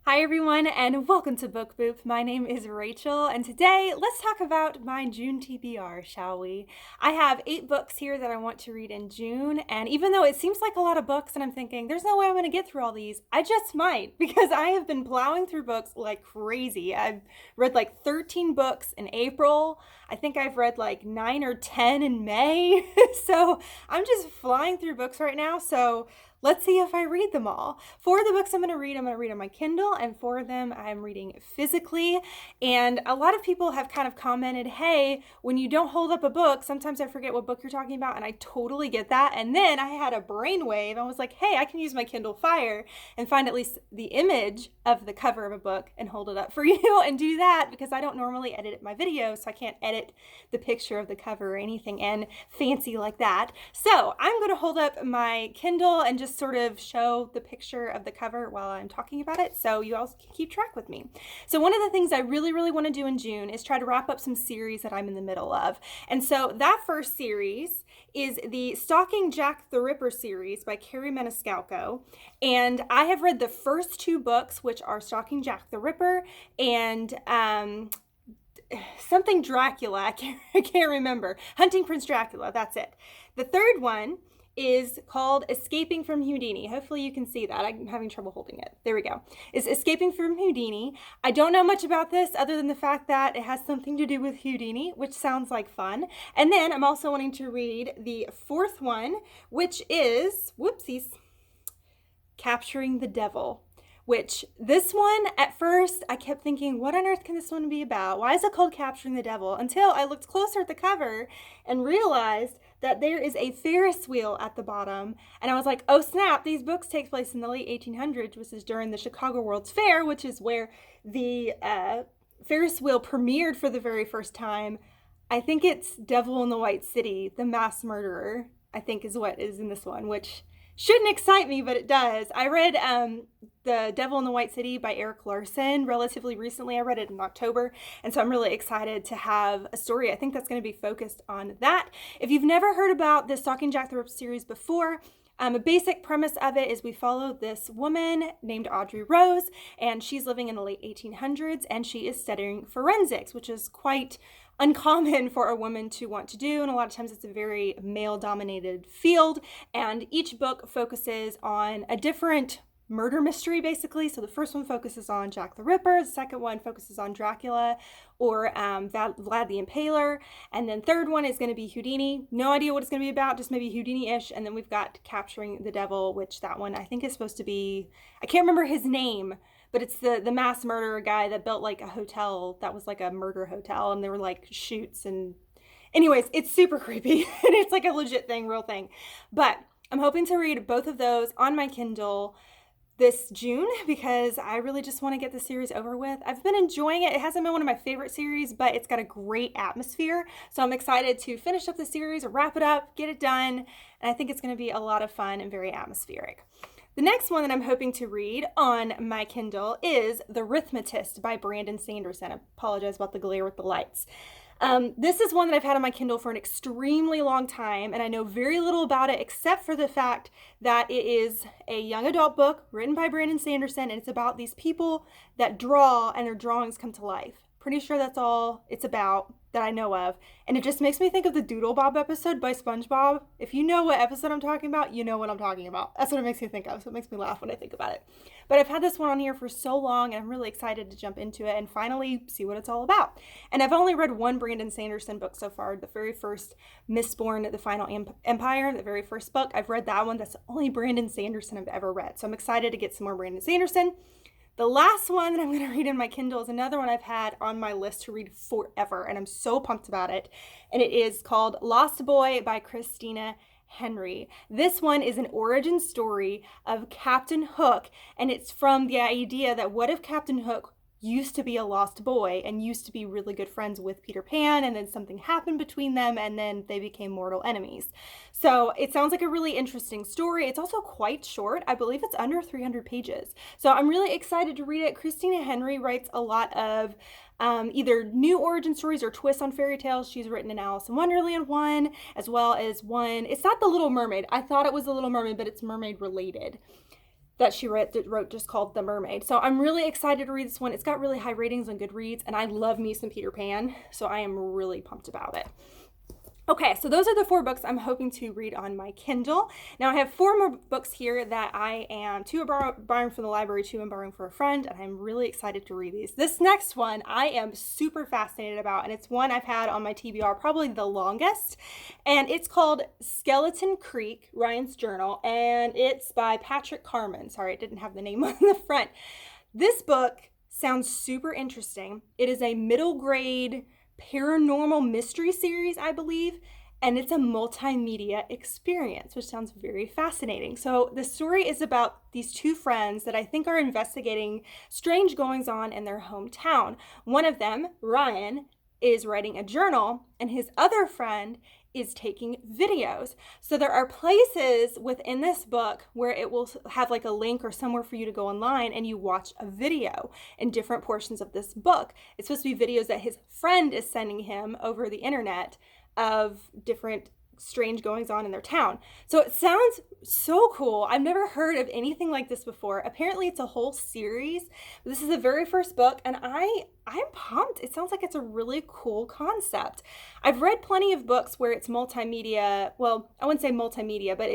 Hi everyone and welcome to Book Boop. My name is Rachel and today let's talk about my June TBR, shall we? I have 8 books here that I want to read in June, and even though it seems like a lot of books and I'm thinking there's no way I'm going to get through all these, I just might because I have been plowing through books like crazy. I've read like 13 books in April. I think I've read like 9 or 10 in May. So I'm just flying through books right now. So let's see if I read them all. 4 of the books I'm going to read on my Kindle, and 4 of them I'm reading physically. And a lot of people have kind of commented, hey, when you don't hold up a book, sometimes I forget what book you're talking about, and I totally get that. And then I had a brainwave. I was like, hey, I can use my Kindle Fire and find at least the image of the cover of a book and hold it up for you and do that because I don't normally edit my videos, so I can't edit the picture of the cover or anything and fancy like that. So I'm going to hold up my Kindle and just sort of show the picture of the cover while I'm talking about it so you all can keep track with me. So one of the things I really want to do in June is try to wrap up some series that I'm in the middle of. And so that first series is the Stalking Jack the Ripper series by Kerri Maniscalco. And I have read the first 2 books, which are Stalking Jack the Ripper and something Dracula. I can't remember. Hunting Prince Dracula. That's it. The third one is called Escaping from Houdini. Hopefully you can see that. I'm having trouble holding it. There we go. It's Escaping from Houdini. I don't know much about this other than the fact that it has something to do with Houdini, which sounds like fun. And then I'm also wanting to read the 4th one, which is, whoopsies, Capturing the Devil. Which this one, at first, I kept thinking, what on earth can this one be about? Why is it called Capturing the Devil? Until I looked closer at the cover and realized that there is a Ferris wheel at the bottom. And I was like, oh snap, these books take place in the late 1800s, which is during the Chicago World's Fair, which is where the Ferris wheel premiered for the very first time. I think it's Devil in the White City, the mass murderer, I think is what is in this one, which shouldn't excite me, but it does. I read The Devil in the White City by Eric Larson relatively recently. I read it in October, and so I'm really excited to have a story. I think that's going to be focused on that. If you've never heard about the Stalking Jack the Ripper series before, a basic premise of it is we follow this woman named Audrey Rose, and she's living in the late 1800s, and she is studying forensics, which is quite uncommon for a woman to want to do, and a lot of times it's a very male-dominated field, and each book focuses on a different murder mystery, basically. So the first one focuses on Jack the Ripper, the second one focuses on Dracula or Vlad the Impaler, and then third one is going to be Houdini. No idea what it's going to be about, just maybe Houdini-ish, and then we've got Capturing the Devil, which that one I think is supposed to be, I can't remember his name, but it's the mass murderer guy that built like a hotel that was like a murder hotel, and there were like shoots, and anyways, it's super creepy and it's like a legit thing, real thing. But I'm hoping to read both of those on my Kindle this June because I really just want to get the series over with. I've been enjoying it. It hasn't been one of my favorite series, but it's got a great atmosphere. So I'm excited to finish up the series, wrap it up, get it done, and I think it's going to be a lot of fun and very atmospheric. The next one that I'm hoping to read on my Kindle is The Rithmatist by Brandon Sanderson. I apologize about the glare with the lights. This is one that I've had on my Kindle for an extremely long time, and I know very little about it except for the fact that it is a young adult book written by Brandon Sanderson, and it's about these people that draw and their drawings come to life. Pretty sure that's all it's about that I know of. And it just makes me think of the Doodle Bob episode by SpongeBob. If you know what episode I'm talking about, you know what I'm talking about. That's what it makes me think of. So it makes me laugh when I think about it. But I've had this one on here for so long, and I'm really excited to jump into it and finally see what it's all about. And I've only read one Brandon Sanderson book so far, the very first Mistborn, The Final Empire, the very first book. I've read that one. That's the only Brandon Sanderson I've ever read. So I'm excited to get some more Brandon Sanderson. The last one that I'm going to read in my Kindle is another one I've had on my list to read forever, and I'm so pumped about it. And it is called Lost Boy by Christina Henry. This one is an origin story of Captain Hook, and it's from the idea that what if Captain Hook used to be a lost boy and used to be really good friends with Peter Pan, and then something happened between them and then they became mortal enemies. So it sounds like a really interesting story. It's also quite short. I believe it's under 300 pages. So I'm really excited to read it. Christina Henry writes a lot of either new origin stories or twists on fairy tales. She's written an Alice in Wonderland one, as well as one, it's not The Little Mermaid. I thought it was The Little Mermaid, but it's mermaid related. that she wrote just called The Mermaid. So I'm really excited to read this one. It's got really high ratings on Goodreads, and I love me some Peter Pan, so I am really pumped about it. Okay, so those are the 4 books I'm hoping to read on my Kindle. Now I have 4 more books here that I am 2 are borrowing from the library, 2 I'm borrowing for a friend, and I'm really excited to read these. This next one I am super fascinated about, and it's one I've had on my TBR probably the longest, and it's called Skeleton Creek, Ryan's Journal, and it's by Patrick Carman. Sorry, it didn't have the name on the front. This book sounds super interesting. It is a middle grade paranormal mystery series, I believe, and it's a multimedia experience, which sounds very fascinating. So the story is about these 2 friends that I think are investigating strange goings on in their hometown. One of them, Ryan, is writing a journal, and his other friend is taking videos. So there are places within this book where it will have like a link or somewhere for you to go online and you watch a video in different portions of this book. It's supposed to be videos that his friend is sending him over the internet of different strange goings on in their town. So it sounds so cool. I've never heard of anything like this before. Apparently it's a whole series. This is the very first book, and I'm pumped. It sounds like it's a really cool concept. I've read plenty of books where it's multimedia. Well, I wouldn't say multimedia, but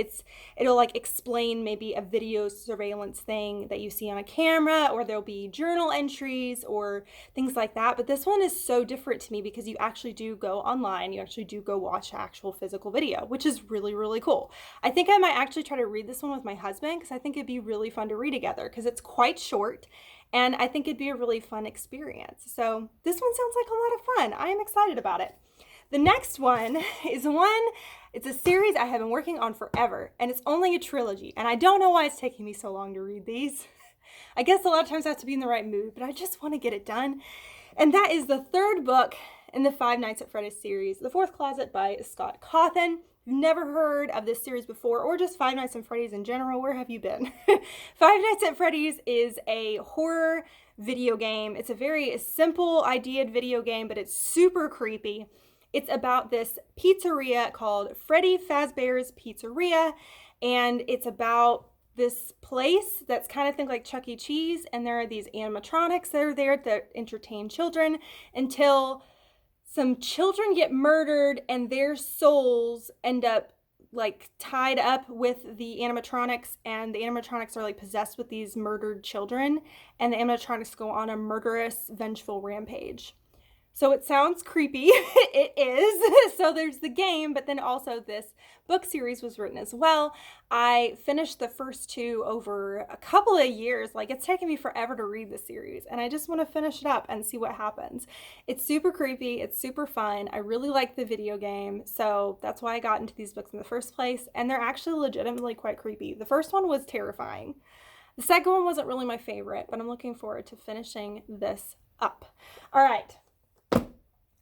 it'll like explain maybe a video surveillance thing that you see on a camera, or there'll be journal entries or things like that. But this one is so different to me because you actually do go online. You actually do go watch actual physical video, which is really, really cool. I think I might actually try to read this one with my husband because I think it'd be really fun to read together because it's quite short. And I think it'd be a really fun experience. So this one sounds like a lot of fun. I am excited about it. The next one is it's a series I have been working on forever, and it's only a trilogy. And I don't know why it's taking me so long to read these. I guess a lot of times I have to be in the right mood, but I just want to get it done. And that is the 3rd book in the Five Nights at Freddy's series, The Fourth Closet by Scott Cawthon. You've never heard of this series before, or just Five Nights at Freddy's in general, where have you been? Five Nights at Freddy's is a horror video game. It's a very simple ideaed video game, but it's super creepy. It's about this pizzeria called Freddy Fazbear's Pizzeria, and it's about this place that's kind of think like Chuck E. Cheese, and there are these animatronics that are there that entertain children until some children get murdered and their souls end up like tied up with the animatronics, and the animatronics are like possessed with these murdered children, and the animatronics go on a murderous, vengeful rampage. So it sounds creepy. It is. So there's the game, but then also this book series was written as well. I finished the first 2 over a couple of years. Like, it's taken me forever to read this series, and I just want to finish it up and see what happens. It's super creepy. It's super fun. I really like the video game, so that's why I got into these books in the first place, and they're actually legitimately quite creepy. The first one was terrifying. The second one wasn't really my favorite, but I'm looking forward to finishing this up. All right.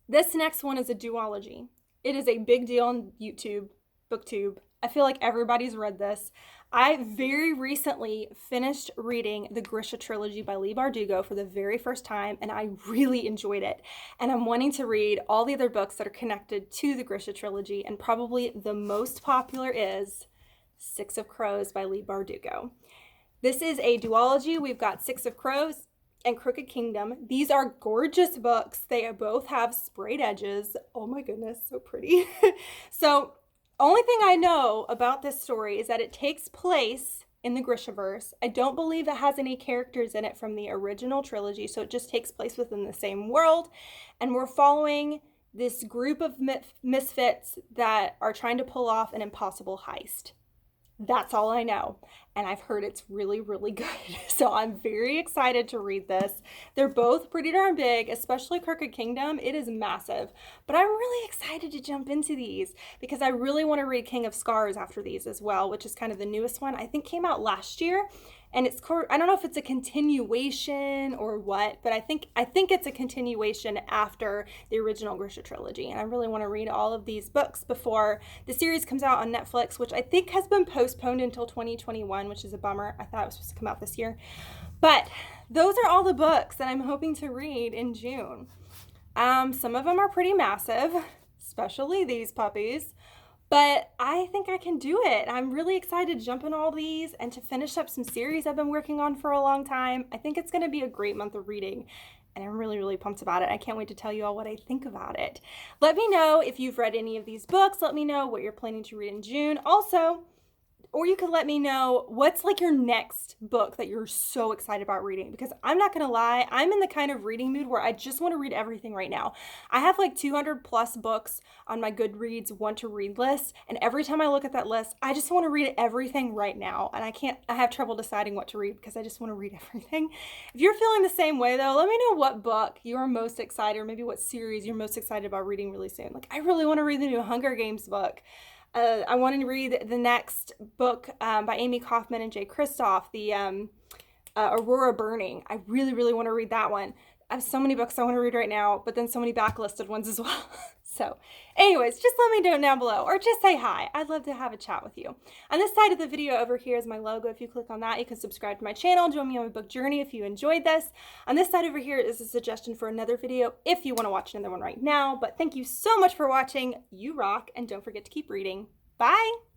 This next one is a duology. It is a big deal on YouTube, BookTube. I feel like everybody's read this. I very recently finished reading the Grisha trilogy by Leigh Bardugo for the very first time, and I really enjoyed it. And I'm wanting to read all the other books that are connected to the Grisha trilogy, and probably the most popular is Six of Crows by Leigh Bardugo. This is a duology. We've got Six of Crows and Crooked Kingdom. These are gorgeous books. They both have sprayed edges. Oh my goodness, so pretty. So, only thing I know about this story is that it takes place in the Grishaverse. I don't believe it has any characters in it from the original trilogy, so it just takes place within the same world. And we're following this group of misfits that are trying to pull off an impossible heist. That's all I know. And I've heard it's really, really good. So I'm very excited to read this. They're both pretty darn big, especially Crooked Kingdom. It is massive. But I'm really excited to jump into these because I really want to read King of Scars after these as well, which is kind of the newest one. I think came out last year. And I don't know if it's a continuation or what, but I think it's a continuation after the original Grisha trilogy. And I really want to read all of these books before the series comes out on Netflix, which I think has been postponed until 2021, which is a bummer. I thought it was supposed to come out this year. But those are all the books that I'm hoping to read in June. Some of them are pretty massive, especially these puppies. But I think I can do it. I'm really excited to jump in all these and to finish up some series I've been working on for a long time. I think it's going to be a great month of reading, and I'm really, really pumped about it. I can't wait to tell you all what I think about it. Let me know if you've read any of these books. Let me know what you're planning to read in June. Also, or you could let me know what's like your next book that you're so excited about reading, because I'm not gonna lie, I'm in the kind of reading mood where I just want to read everything right now. I have like 200 plus books on my Goodreads want to read list, and every time I look at that list, I just want to read everything right now, and I have trouble deciding what to read because I just want to read everything. If you're feeling the same way though, let me know what book you're most excited, or maybe what series you're most excited about reading really soon. Like, I really want to read the new Hunger Games book. I want to read the next book by Amy Kaufman and Jay Kristoff, the Aurora Burning. I really, really want to read that one. I have so many books I want to read right now, but then so many backlisted ones as well. So anyways, just let me know down below, or just say hi. I'd love to have a chat with you. On this side of the video over here is my logo. If you click on that, you can subscribe to my channel, join me on my book journey if you enjoyed this. On this side over here is a suggestion for another video if you want to watch another one right now. But thank you so much for watching. You rock, and don't forget to keep reading. Bye!